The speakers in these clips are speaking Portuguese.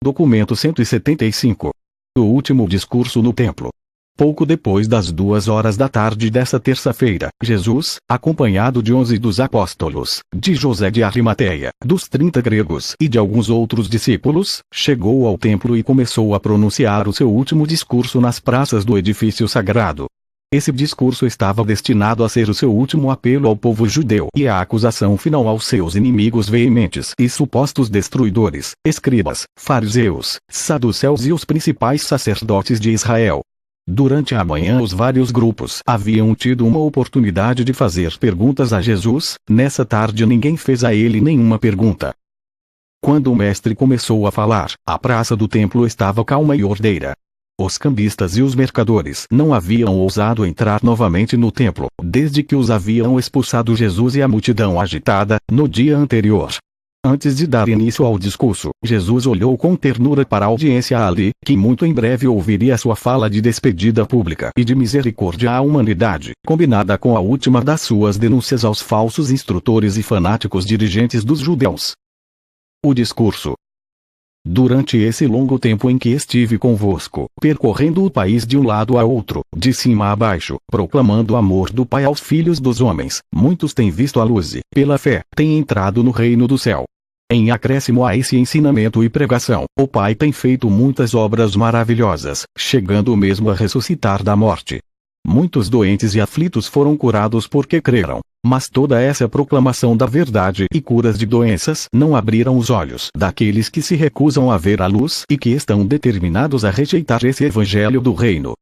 Documento 175. O último discurso no templo. Pouco depois das 2 da tarde dessa terça-feira, Jesus, acompanhado de 11 dos apóstolos, de José de Arimateia, dos 30 gregos e de alguns outros discípulos, chegou ao templo e começou a pronunciar o seu último discurso nas praças do edifício sagrado. Esse discurso estava destinado a ser o seu último apelo ao povo judeu e a acusação final aos seus inimigos veementes e supostos destruidores, escribas, fariseus, saduceus e os principais sacerdotes de Israel. Durante a manhã os vários grupos haviam tido uma oportunidade de fazer perguntas a Jesus. Nessa tarde ninguém fez a ele nenhuma pergunta. Quando o mestre começou a falar, a praça do templo estava calma e ordeira. Os cambistas e os mercadores não haviam ousado entrar novamente no templo, desde que os haviam expulsado Jesus e a multidão agitada, no dia anterior. Antes de dar início ao discurso, Jesus olhou com ternura para a audiência ali, que muito em breve ouviria sua fala de despedida pública e de misericórdia à humanidade, combinada com a última das suas denúncias aos falsos instrutores e fanáticos dirigentes dos judeus. O discurso. Durante esse longo tempo em que estive convosco, percorrendo o país de um lado a outro, de cima a baixo, proclamando o amor do Pai aos filhos dos homens, muitos têm visto a luz e, pela fé, têm entrado no reino do céu. Em acréscimo a esse ensinamento e pregação, o Pai tem feito muitas obras maravilhosas, chegando mesmo a ressuscitar da morte. Muitos doentes e aflitos foram curados porque creram. Mas toda essa proclamação da verdade e curas de doenças não abriram os olhos daqueles que se recusam a ver a luz e que estão determinados a rejeitar esse evangelho do reino.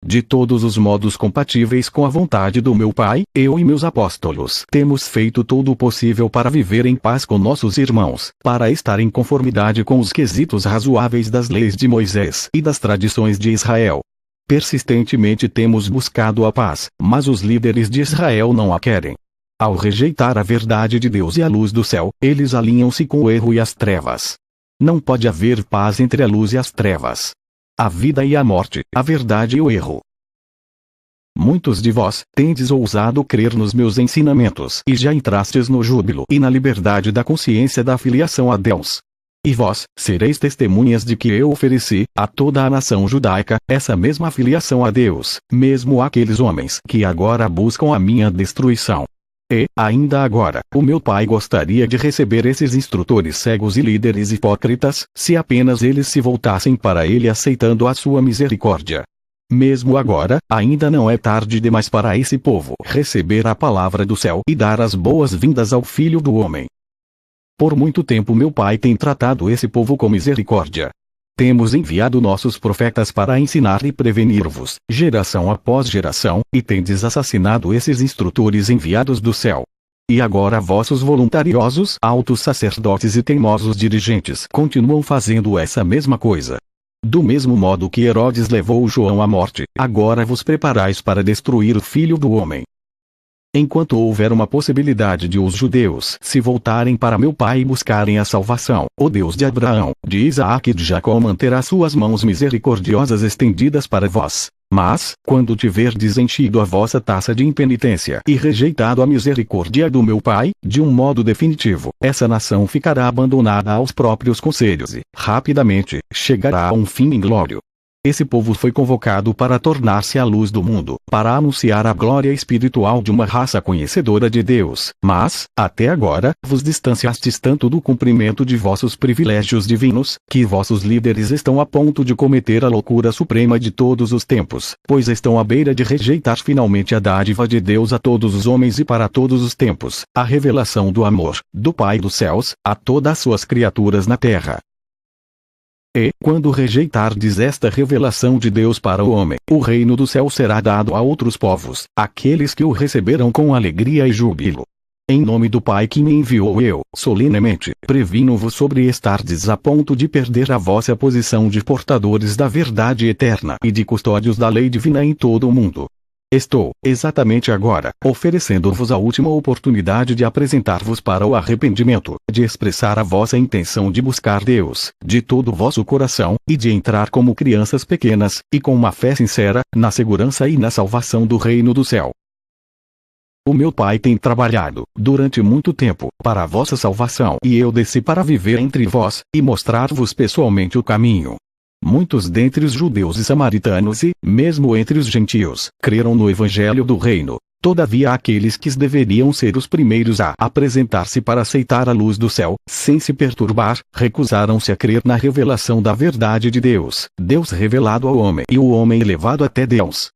De todos os modos compatíveis com a vontade do meu Pai, eu e meus apóstolos temos feito todo o possível para viver em paz com nossos irmãos, para estar em conformidade com os quesitos razoáveis das leis de Moisés e das tradições de Israel. Persistentemente temos buscado a paz, mas os líderes de Israel não a querem. Ao rejeitar a verdade de Deus e a luz do céu, eles alinham-se com o erro e as trevas. Não pode haver paz entre a luz e as trevas. A vida e a morte, a verdade e o erro. Muitos de vós tendes ousado crer nos meus ensinamentos e já entrastes no júbilo e na liberdade da consciência da filiação a Deus. E vós sereis testemunhas de que eu ofereci, a toda a nação judaica, essa mesma filiação a Deus, mesmo àqueles homens que agora buscam a minha destruição. E, ainda agora, o meu Pai gostaria de receber esses instrutores cegos e líderes hipócritas, se apenas eles se voltassem para Ele aceitando a sua misericórdia. Mesmo agora, ainda não é tarde demais para esse povo receber a palavra do céu e dar as boas-vindas ao Filho do Homem. Por muito tempo meu Pai tem tratado esse povo com misericórdia. Temos enviado nossos profetas para ensinar e prevenir-vos, geração após geração, e tendes assassinado esses instrutores enviados do céu. E agora vossos voluntariosos, altos sacerdotes e teimosos dirigentes continuam fazendo essa mesma coisa. Do mesmo modo que Herodes levou João à morte, agora vos preparais para destruir o Filho do Homem. Enquanto houver uma possibilidade de os judeus se voltarem para meu Pai e buscarem a salvação, o Deus de Abraão, de Isaque e de Jacó manterá suas mãos misericordiosas estendidas para vós. Mas, quando tiverdes enchido a vossa taça de impenitência e rejeitado a misericórdia do meu Pai, de um modo definitivo, essa nação ficará abandonada aos próprios conselhos e, rapidamente, chegará a um fim inglório. Esse povo foi convocado para tornar-se a luz do mundo, para anunciar a glória espiritual de uma raça conhecedora de Deus, mas, até agora, vos distanciastes tanto do cumprimento de vossos privilégios divinos, que vossos líderes estão a ponto de cometer a loucura suprema de todos os tempos, pois estão à beira de rejeitar finalmente a dádiva de Deus a todos os homens e para todos os tempos, a revelação do amor, do Pai dos céus, a todas as suas criaturas na terra. E, quando rejeitardes esta revelação de Deus para o homem, o reino do céu será dado a outros povos, aqueles que o receberão com alegria e júbilo. Em nome do Pai que me enviou eu, solenemente, previno-vos sobre estardes a ponto de perder a vossa posição de portadores da verdade eterna e de custódios da lei divina em todo o mundo. Estou, exatamente agora, oferecendo-vos a última oportunidade de apresentar-vos para o arrependimento, de expressar a vossa intenção de buscar Deus, de todo o vosso coração, e de entrar como crianças pequenas, e com uma fé sincera, na segurança e na salvação do reino do céu. O meu Pai tem trabalhado, durante muito tempo, para a vossa salvação, e eu desci para viver entre vós, e mostrar-vos pessoalmente o caminho. Muitos dentre os judeus e samaritanos e, mesmo entre os gentios, creram no Evangelho do Reino. Todavia aqueles que deveriam ser os primeiros a apresentar-se para aceitar a luz do céu, sem se perturbar, recusaram-se a crer na revelação da verdade de Deus, Deus revelado ao homem e o homem elevado até Deus.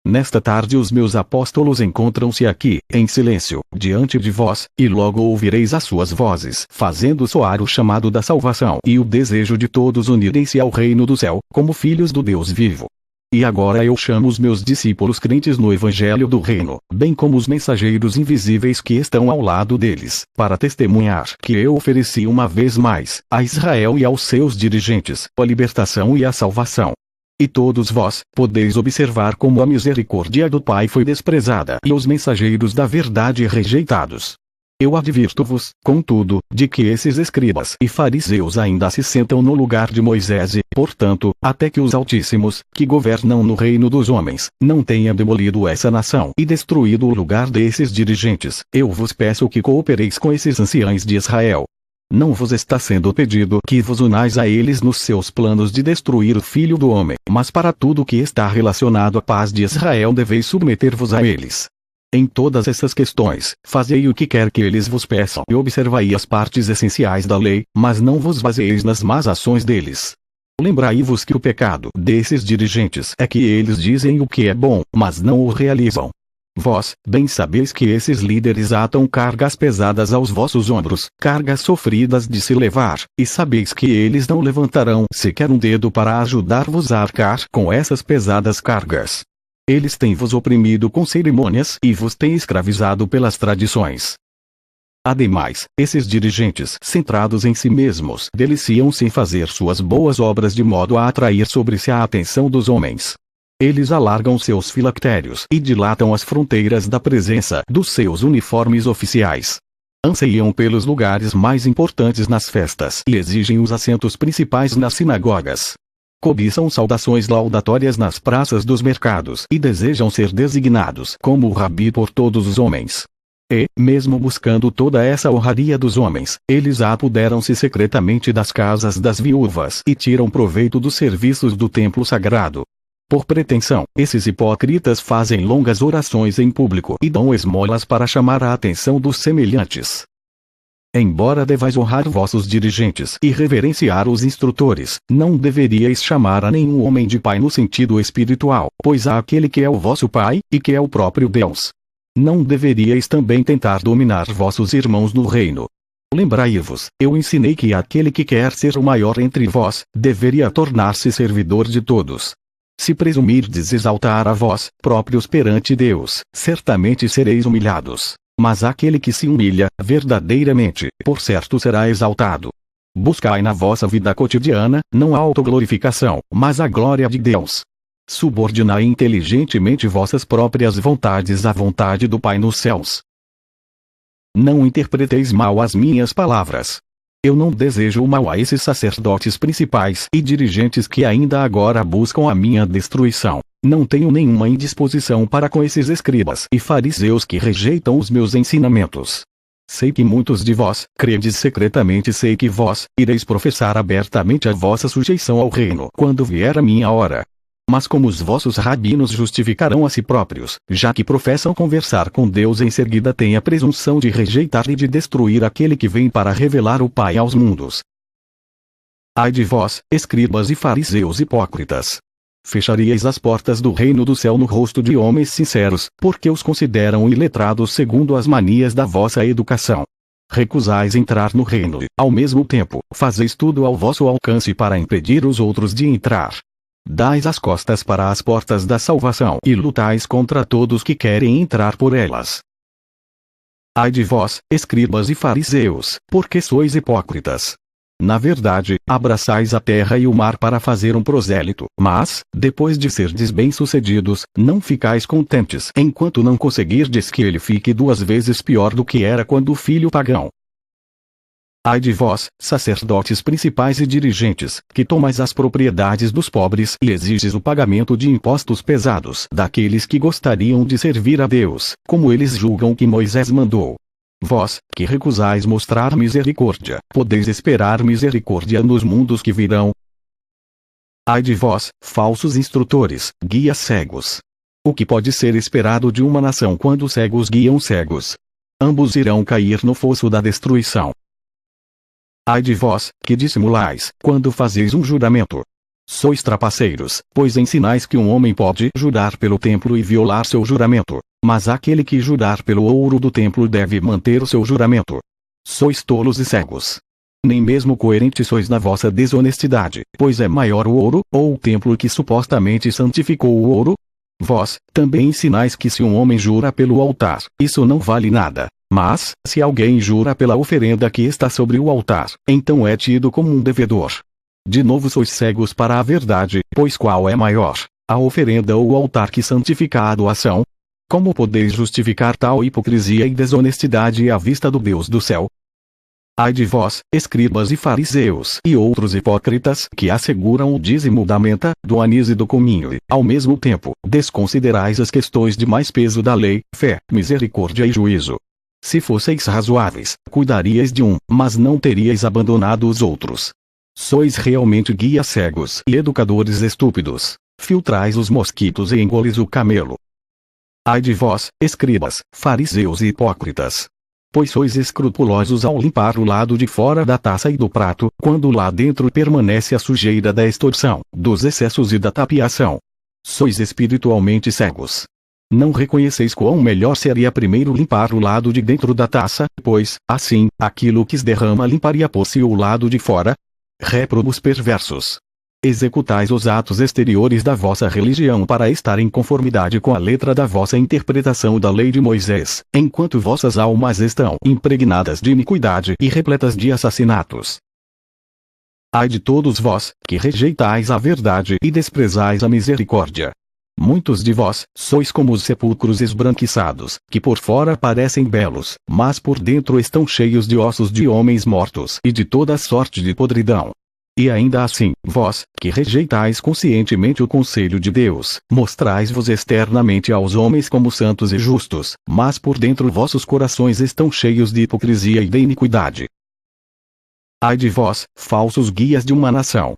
Nesta tarde os meus apóstolos encontram-se aqui, em silêncio, diante de vós, e logo ouvireis as suas vozes, fazendo soar o chamado da salvação e o desejo de todos unirem-se ao reino do céu, como filhos do Deus vivo. E agora eu chamo os meus discípulos crentes no Evangelho do Reino, bem como os mensageiros invisíveis que estão ao lado deles, para testemunhar que eu ofereci uma vez mais, a Israel e aos seus dirigentes, a libertação e a salvação. E todos vós, podeis observar como a misericórdia do Pai foi desprezada e os mensageiros da verdade rejeitados. Eu advirto-vos, contudo, de que esses escribas e fariseus ainda se sentam no lugar de Moisés e, portanto, até que os altíssimos, que governam no reino dos homens, não tenham demolido essa nação e destruído o lugar desses dirigentes, eu vos peço que coopereis com esses anciãos de Israel. Não vos está sendo pedido que vos unais a eles nos seus planos de destruir o Filho do Homem, mas para tudo que está relacionado à paz de Israel deveis submeter-vos a eles. Em todas essas questões, fazei o que quer que eles vos peçam e observai as partes essenciais da lei, mas não vos baseeis nas más ações deles. Lembrai-vos que o pecado desses dirigentes é que eles dizem o que é bom, mas não o realizam. Vós, bem sabeis que esses líderes atam cargas pesadas aos vossos ombros, cargas sofridas de se levar, e sabeis que eles não levantarão sequer um dedo para ajudar-vos a arcar com essas pesadas cargas. Eles têm vos oprimido com cerimônias e vos têm escravizado pelas tradições. Ademais, esses dirigentes, centrados em si mesmos, deliciam-se em fazer suas boas obras de modo a atrair sobre si a atenção dos homens. Eles alargam seus filactérios e dilatam as fronteiras da presença dos seus uniformes oficiais. Anseiam pelos lugares mais importantes nas festas e exigem os assentos principais nas sinagogas. Cobiçam saudações laudatórias nas praças dos mercados e desejam ser designados como o rabi por todos os homens. E, mesmo buscando toda essa honraria dos homens, eles apoderam-se secretamente das casas das viúvas e tiram proveito dos serviços do templo sagrado. Por pretensão, esses hipócritas fazem longas orações em público e dão esmolas para chamar a atenção dos semelhantes. Embora devais honrar vossos dirigentes e reverenciar os instrutores, não deveríeis chamar a nenhum homem de pai no sentido espiritual, pois há aquele que é o vosso pai, e que é o próprio Deus. Não deveríeis também tentar dominar vossos irmãos no reino. Lembrai-vos, eu ensinei que aquele que quer ser o maior entre vós, deveria tornar-se servidor de todos. Se presumirdes exaltar a vós próprios perante Deus, certamente sereis humilhados. Mas aquele que se humilha, verdadeiramente, por certo será exaltado. Buscai na vossa vida cotidiana, não a autoglorificação, mas a glória de Deus. Subordinai inteligentemente vossas próprias vontades à vontade do Pai nos céus. Não interpreteis mal as minhas palavras. Eu não desejo o mal a esses sacerdotes principais e dirigentes que ainda agora buscam a minha destruição. Não tenho nenhuma indisposição para com esses escribas e fariseus que rejeitam os meus ensinamentos. Sei que muitos de vós credes secretamente, sei que vós ireis professar abertamente a vossa sujeição ao reino quando vier a minha hora. Mas como os vossos rabinos justificarão a si próprios, já que professam conversar com Deus, em seguida têm a presunção de rejeitar e de destruir aquele que vem para revelar o Pai aos mundos. Ai de vós, escribas e fariseus hipócritas! Fecharíeis as portas do reino do céu no rosto de homens sinceros, porque os consideram iletrados segundo as manias da vossa educação. Recusais entrar no reino e, ao mesmo tempo, fazeis tudo ao vosso alcance para impedir os outros de entrar. Dais as costas para as portas da salvação e lutais contra todos que querem entrar por elas. Ai de vós, escribas e fariseus, porque sois hipócritas! Na verdade, abraçais a terra e o mar para fazer um prosélito, mas, depois de serdes bem-sucedidos, não ficais contentes enquanto não conseguirdes que ele fique 2 vezes pior do que era quando o filho pagão. Ai de vós, sacerdotes principais e dirigentes, que tomais as propriedades dos pobres e exiges o pagamento de impostos pesados daqueles que gostariam de servir a Deus, como eles julgam que Moisés mandou. Vós, que recusais mostrar misericórdia, podeis esperar misericórdia nos mundos que virão? Ai de vós, falsos instrutores, guias cegos! O que pode ser esperado de uma nação quando cegos guiam cegos? Ambos irão cair no fosso da destruição. Ai de vós, que dissimulais, quando fazeis um juramento. Sois trapaceiros, pois ensinais que um homem pode jurar pelo templo e violar seu juramento, mas aquele que jurar pelo ouro do templo deve manter o seu juramento. Sois tolos e cegos. Nem mesmo coerentes sois na vossa desonestidade, pois é maior o ouro, ou o templo que supostamente santificou o ouro? Vós, também ensinais que se um homem jura pelo altar, isso não vale nada. Mas, se alguém jura pela oferenda que está sobre o altar, então é tido como um devedor. De novo sois cegos para a verdade, pois qual é maior, a oferenda ou o altar que santifica a doação? Como podeis justificar tal hipocrisia e desonestidade à vista do Deus do céu? Ai de vós, escribas e fariseus e outros hipócritas que asseguram o dízimo da menta, do anis e do cominho e, ao mesmo tempo, desconsiderais as questões de mais peso da lei, fé, misericórdia e juízo. Se fosseis razoáveis, cuidaríeis de um, mas não teríeis abandonado os outros. Sois realmente guias cegos e educadores estúpidos. Filtrais os mosquitos e engolis o camelo. Ai de vós, escribas, fariseus e hipócritas! Pois sois escrupulosos ao limpar o lado de fora da taça e do prato, quando lá dentro permanece a sujeira da extorsão, dos excessos e da tapiação. Sois espiritualmente cegos. Não reconheceis quão melhor seria primeiro limpar o lado de dentro da taça, pois, assim, aquilo que se derrama limparia por si o lado de fora? Réprobos perversos! Executais os atos exteriores da vossa religião para estar em conformidade com a letra da vossa interpretação da lei de Moisés, enquanto vossas almas estão impregnadas de iniquidade e repletas de assassinatos. Ai de todos vós, que rejeitais a verdade e desprezais a misericórdia! Muitos de vós sois como os sepulcros esbranquiçados, que por fora parecem belos, mas por dentro estão cheios de ossos de homens mortos e de toda sorte de podridão. E ainda assim, vós, que rejeitais conscientemente o conselho de Deus, mostrais-vos externamente aos homens como santos e justos, mas por dentro vossos corações estão cheios de hipocrisia e de iniquidade. Ai de vós, falsos guias de uma nação!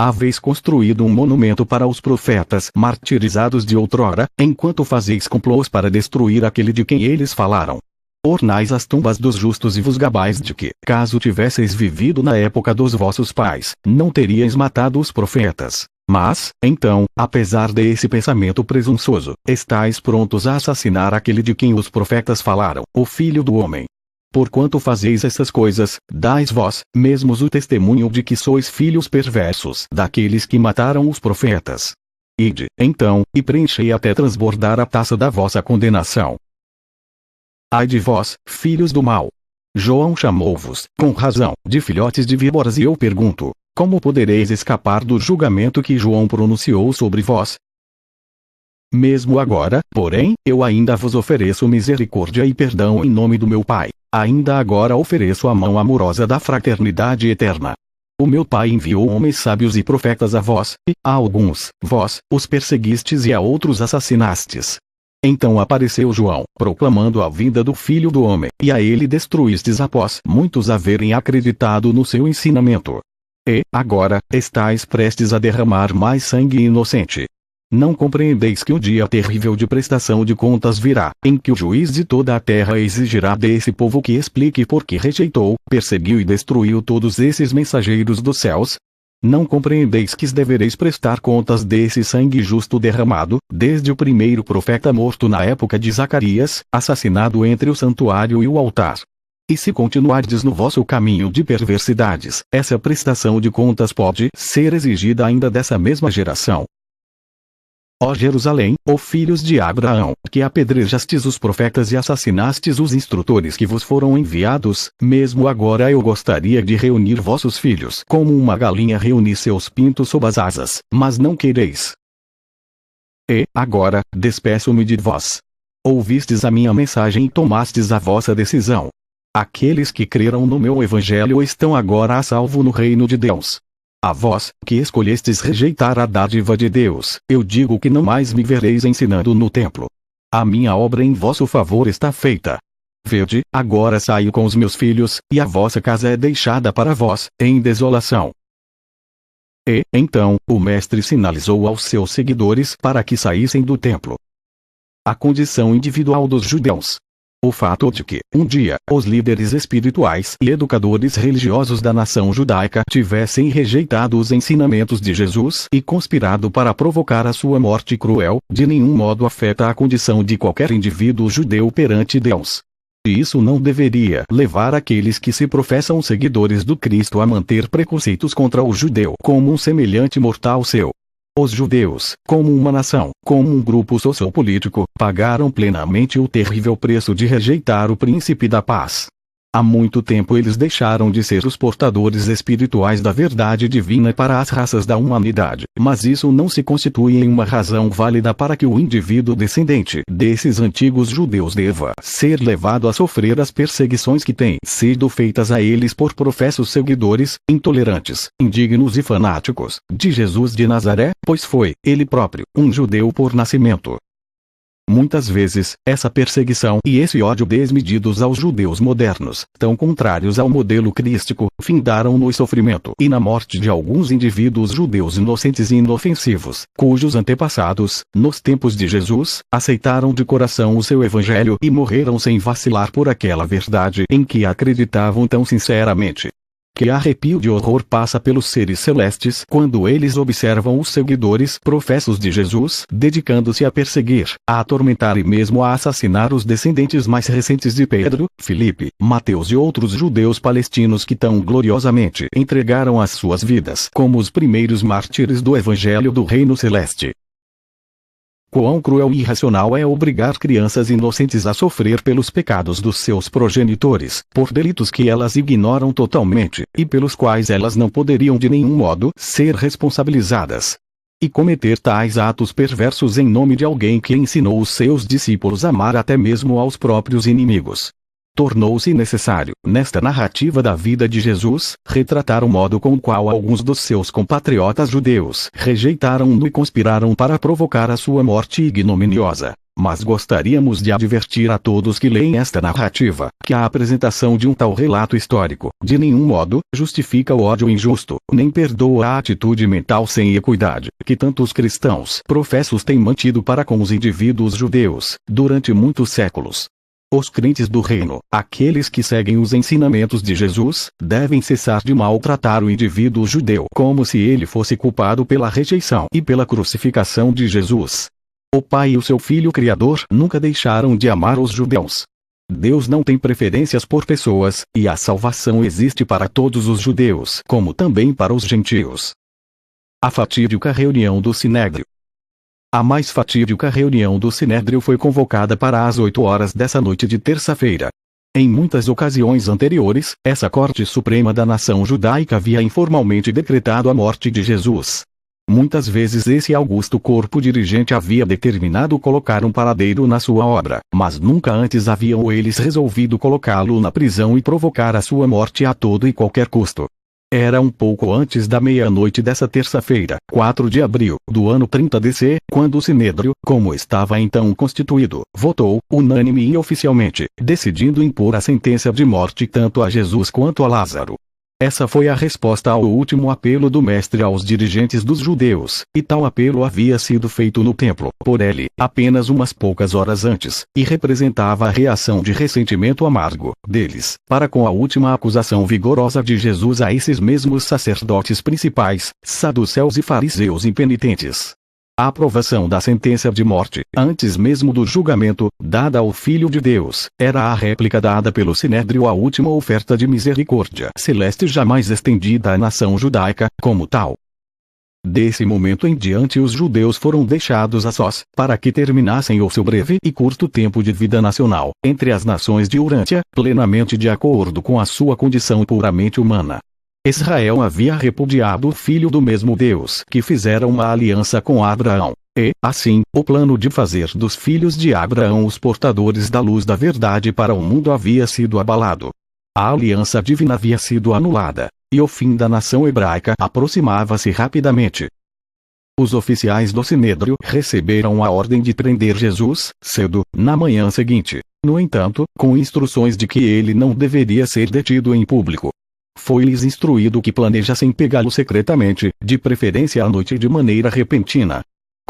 Haveis construído um monumento para os profetas martirizados de outrora, enquanto fazeis complôs para destruir aquele de quem eles falaram. Ornais as tumbas dos justos e vos gabais de que, caso tivesseis vivido na época dos vossos pais, não teríeis matado os profetas. Mas, então, apesar desse pensamento presunçoso, estáis prontos a assassinar aquele de quem os profetas falaram, o Filho do Homem. Porquanto fazeis essas coisas, dais vós mesmos o testemunho de que sois filhos perversos daqueles que mataram os profetas. Ide, então, e preenchei até transbordar a taça da vossa condenação. Ai de vós, filhos do mal! João chamou-vos, com razão, de filhotes de víboras e eu pergunto, como podereis escapar do julgamento que João pronunciou sobre vós? Mesmo agora, porém, eu ainda vos ofereço misericórdia e perdão em nome do meu Pai. Ainda agora ofereço a mão amorosa da fraternidade eterna. O meu Pai enviou homens sábios e profetas a vós, e, a alguns, vós, os perseguistes e a outros assassinastes. Então apareceu João, proclamando a vinda do Filho do Homem, e a ele destruístes após muitos haverem acreditado no seu ensinamento. E, agora, estáis prestes a derramar mais sangue inocente. Não compreendeis que o dia terrível de prestação de contas virá, em que o juiz de toda a terra exigirá desse povo que explique por que rejeitou, perseguiu e destruiu todos esses mensageiros dos céus? Não compreendeis que devereis prestar contas desse sangue justo derramado, desde o primeiro profeta morto na época de Zacarias, assassinado entre o santuário e o altar? E se continuardes no vosso caminho de perversidades, essa prestação de contas pode ser exigida ainda dessa mesma geração. Ó Jerusalém, ó filhos de Abraão, que apedrejastes os profetas e assassinastes os instrutores que vos foram enviados, mesmo agora eu gostaria de reunir vossos filhos como uma galinha reúne seus pintos sob as asas, mas não quereis. E, agora, despeço-me de vós. Ouvistes a minha mensagem e tomastes a vossa decisão. Aqueles que creram no meu evangelho estão agora a salvo no reino de Deus. A vós, que escolhestes rejeitar a dádiva de Deus, eu digo que não mais me vereis ensinando no templo. A minha obra em vosso favor está feita. Vede, agora saio com os meus filhos, e a vossa casa é deixada para vós, em desolação. E, então, o mestre sinalizou aos seus seguidores para que saíssem do templo. A condição individual dos judeus. O fato de que, um dia, os líderes espirituais e educadores religiosos da nação judaica tivessem rejeitado os ensinamentos de Jesus e conspirado para provocar a sua morte cruel, de nenhum modo afeta a condição de qualquer indivíduo judeu perante Deus. E isso não deveria levar aqueles que se professam seguidores do Cristo a manter preconceitos contra o judeu como um semelhante mortal seu. Os judeus, como uma nação, como um grupo sociopolítico, pagaram plenamente o terrível preço de rejeitar o príncipe da paz. Há muito tempo eles deixaram de ser os portadores espirituais da verdade divina para as raças da humanidade, mas isso não se constitui em uma razão válida para que o indivíduo descendente desses antigos judeus deva ser levado a sofrer as perseguições que têm sido feitas a eles por professos seguidores, intolerantes, indignos e fanáticos, de Jesus de Nazaré, pois foi, ele próprio, um judeu por nascimento. Muitas vezes, essa perseguição e esse ódio desmedidos aos judeus modernos, tão contrários ao modelo crístico, findaram no sofrimento e na morte de alguns indivíduos judeus inocentes e inofensivos, cujos antepassados, nos tempos de Jesus, aceitaram de coração o seu evangelho e morreram sem vacilar por aquela verdade em que acreditavam tão sinceramente. Que arrepio de horror passa pelos seres celestes quando eles observam os seguidores professos de Jesus dedicando-se a perseguir, a atormentar e mesmo a assassinar os descendentes mais recentes de Pedro, Filipe, Mateus e outros judeus palestinos que tão gloriosamente entregaram as suas vidas como os primeiros mártires do Evangelho do Reino Celeste. Quão cruel e irracional é obrigar crianças inocentes a sofrer pelos pecados dos seus progenitores, por delitos que elas ignoram totalmente, e pelos quais elas não poderiam de nenhum modo ser responsabilizadas. E cometer tais atos perversos em nome de alguém que ensinou os seus discípulos a amar até mesmo aos próprios inimigos. Tornou-se necessário, nesta narrativa da vida de Jesus, retratar o modo com o qual alguns dos seus compatriotas judeus rejeitaram-no e conspiraram para provocar a sua morte ignominiosa. Mas gostaríamos de advertir a todos que leem esta narrativa, que a apresentação de um tal relato histórico, de nenhum modo, justifica o ódio injusto, nem perdoa a atitude mental sem equidade, que tantos cristãos professos têm mantido para com os indivíduos judeus, durante muitos séculos. Os crentes do reino, aqueles que seguem os ensinamentos de Jesus, devem cessar de maltratar o indivíduo judeu como se ele fosse culpado pela rejeição e pela crucificação de Jesus. O Pai e o seu Filho Criador nunca deixaram de amar os judeus. Deus não tem preferências por pessoas, e a salvação existe para todos os judeus, como também para os gentios. A fatídica reunião do Sinédrio. A mais fatídica reunião do Sinédrio foi convocada para as 8 horas dessa noite de terça-feira. Em muitas ocasiões anteriores, essa Corte Suprema da nação judaica havia informalmente decretado a morte de Jesus. Muitas vezes esse augusto corpo dirigente havia determinado colocar um paradeiro na sua obra, mas nunca antes haviam eles resolvido colocá-lo na prisão e provocar a sua morte a todo e qualquer custo. Era um pouco antes da meia-noite dessa terça-feira, 4 de abril, do ano 30 DC, quando o Sinédrio, como estava então constituído, votou, unânime e oficialmente, decidindo impor a sentença de morte tanto a Jesus quanto a Lázaro. Essa foi a resposta ao último apelo do Mestre aos dirigentes dos judeus, e tal apelo havia sido feito no templo, por ele, apenas umas poucas horas antes, e representava a reação de ressentimento amargo deles, para com a última acusação vigorosa de Jesus a esses mesmos sacerdotes principais, saduceus e fariseus impenitentes. A aprovação da sentença de morte, antes mesmo do julgamento, dada ao Filho de Deus, era a réplica dada pelo Sinédrio à última oferta de misericórdia celeste jamais estendida à nação judaica, como tal. Desse momento em diante os judeus foram deixados a sós, para que terminassem o seu breve e curto tempo de vida nacional, entre as nações de Urântia, plenamente de acordo com a sua condição puramente humana. Israel havia repudiado o filho do mesmo Deus que fizera uma aliança com Abraão, e, assim, o plano de fazer dos filhos de Abraão os portadores da luz da verdade para o mundo havia sido abalado. A aliança divina havia sido anulada, e o fim da nação hebraica aproximava-se rapidamente. Os oficiais do Sinédrio receberam a ordem de prender Jesus, cedo, na manhã seguinte, no entanto, com instruções de que ele não deveria ser detido em público. Foi-lhes instruído que planejassem pegá-lo secretamente, de preferência à noite e de maneira repentina.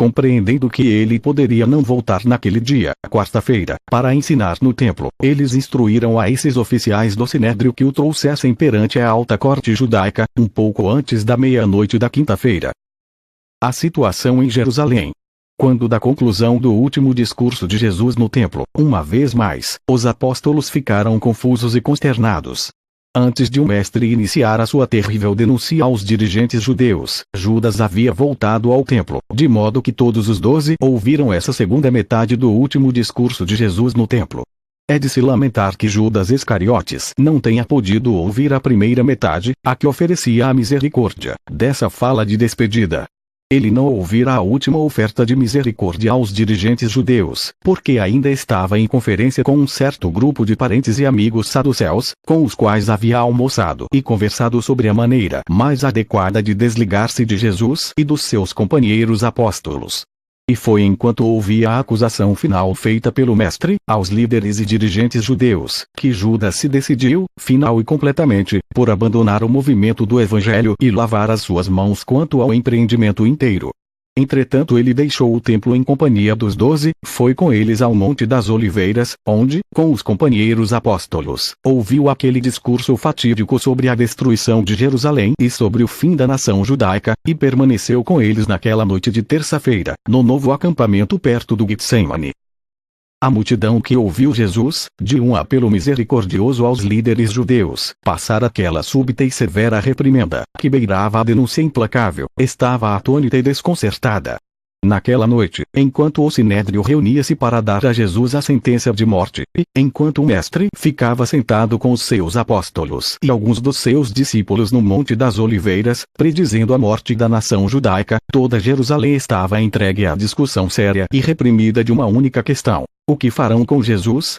Compreendendo que ele poderia não voltar naquele dia, quarta-feira, para ensinar no templo, eles instruíram a esses oficiais do Sinédrio que o trouxessem perante a alta corte judaica, um pouco antes da meia-noite da quinta-feira. A situação em Jerusalém. Quando da conclusão do último discurso de Jesus no templo, uma vez mais, os apóstolos ficaram confusos e consternados. Antes de o mestre iniciar a sua terrível denúncia aos dirigentes judeus, Judas havia voltado ao templo, de modo que todos os 12 ouviram essa segunda metade do último discurso de Jesus no templo. É de se lamentar que Judas Iscariotes não tenha podido ouvir a primeira metade, a que oferecia a misericórdia, dessa fala de despedida. Ele não ouvira a última oferta de misericórdia aos dirigentes judeus, porque ainda estava em conferência com um certo grupo de parentes e amigos saduceus, com os quais havia almoçado e conversado sobre a maneira mais adequada de desligar-se de Jesus e dos seus companheiros apóstolos. E foi enquanto ouvia a acusação final feita pelo mestre, aos líderes e dirigentes judeus, que Judas se decidiu, final e completamente, por abandonar o movimento do evangelho e lavar as suas mãos quanto ao empreendimento inteiro. Entretanto ele deixou o templo em companhia dos 12, foi com eles ao Monte das Oliveiras, onde, com os companheiros apóstolos, ouviu aquele discurso fatídico sobre a destruição de Jerusalém e sobre o fim da nação judaica, e permaneceu com eles naquela noite de terça-feira, no novo acampamento perto do Getsemane. A multidão que ouviu Jesus, de um apelo misericordioso aos líderes judeus, passar aquela súbita e severa reprimenda, que beirava a denúncia implacável, estava atônita e desconcertada. Naquela noite, enquanto o Sinédrio reunia-se para dar a Jesus a sentença de morte, e, enquanto o mestre ficava sentado com os seus apóstolos e alguns dos seus discípulos no Monte das Oliveiras, predizendo a morte da nação judaica, toda Jerusalém estava entregue à discussão séria e reprimida de uma única questão: o que farão com Jesus?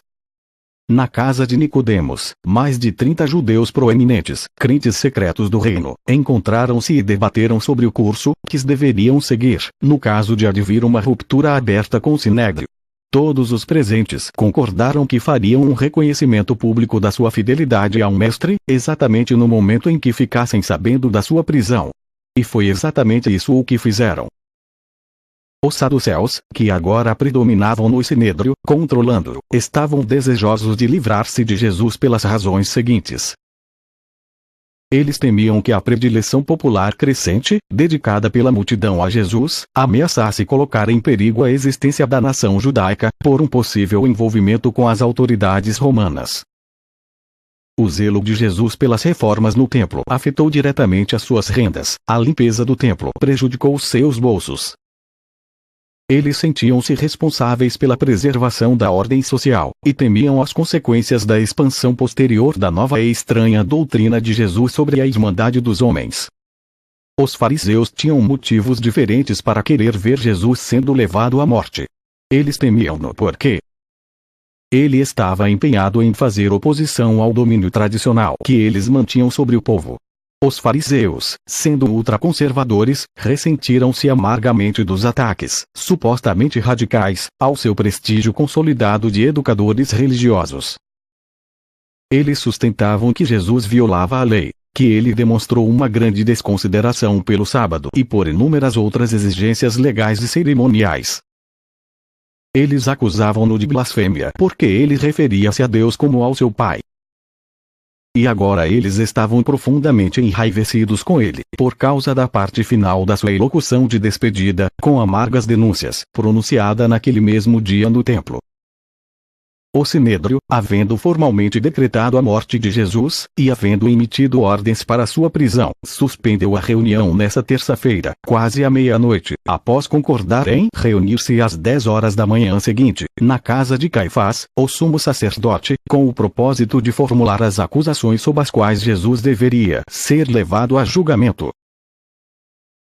Na casa de Nicodemos, mais de 30 judeus proeminentes, crentes secretos do reino, encontraram-se e debateram sobre o curso que deveriam seguir, no caso de advir uma ruptura aberta com o Sinédrio. Todos os presentes concordaram que fariam um reconhecimento público da sua fidelidade ao mestre, exatamente no momento em que ficassem sabendo da sua prisão. E foi exatamente isso o que fizeram. Os saduceus, que agora predominavam no Sinédrio, controlando-o, estavam desejosos de livrar-se de Jesus pelas razões seguintes. Eles temiam que a predileção popular crescente, dedicada pela multidão a Jesus, ameaçasse colocar em perigo a existência da nação judaica, por um possível envolvimento com as autoridades romanas. O zelo de Jesus pelas reformas no templo afetou diretamente as suas rendas, a limpeza do templo prejudicou os seus bolsos. Eles sentiam-se responsáveis pela preservação da ordem social, e temiam as consequências da expansão posterior da nova e estranha doutrina de Jesus sobre a irmandade dos homens. Os fariseus tinham motivos diferentes para querer ver Jesus sendo levado à morte. Eles temiam-no porque ele estava empenhado em fazer oposição ao domínio tradicional que eles mantinham sobre o povo. Os fariseus, sendo ultraconservadores, ressentiram-se amargamente dos ataques, supostamente radicais, ao seu prestígio consolidado de educadores religiosos. Eles sustentavam que Jesus violava a lei, que ele demonstrou uma grande desconsideração pelo sábado e por inúmeras outras exigências legais e cerimoniais. Eles acusavam-no de blasfêmia porque ele referia-se a Deus como ao seu Pai. E agora eles estavam profundamente enraivecidos com ele, por causa da parte final da sua elocução de despedida, com amargas denúncias, pronunciada naquele mesmo dia no templo. O Sinédrio, havendo formalmente decretado a morte de Jesus, e havendo emitido ordens para sua prisão, suspendeu a reunião nessa terça-feira, quase à meia-noite, após concordar em reunir-se às 10 horas da manhã seguinte, na casa de Caifás, o sumo sacerdote, com o propósito de formular as acusações sob as quais Jesus deveria ser levado a julgamento.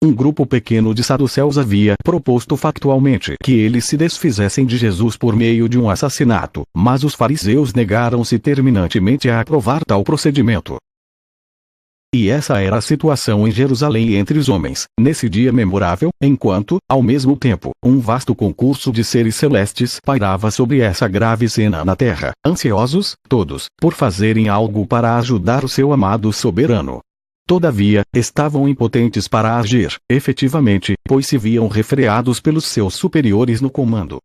Um grupo pequeno de saduceus havia proposto factualmente que eles se desfizessem de Jesus por meio de um assassinato, mas os fariseus negaram-se terminantemente a aprovar tal procedimento. E essa era a situação em Jerusalém entre os homens, nesse dia memorável, enquanto, ao mesmo tempo, um vasto concurso de seres celestes pairava sobre essa grave cena na terra, ansiosos, todos, por fazerem algo para ajudar o seu amado soberano. Todavia, estavam impotentes para agir, efetivamente, pois se viam refreados pelos seus superiores no comando.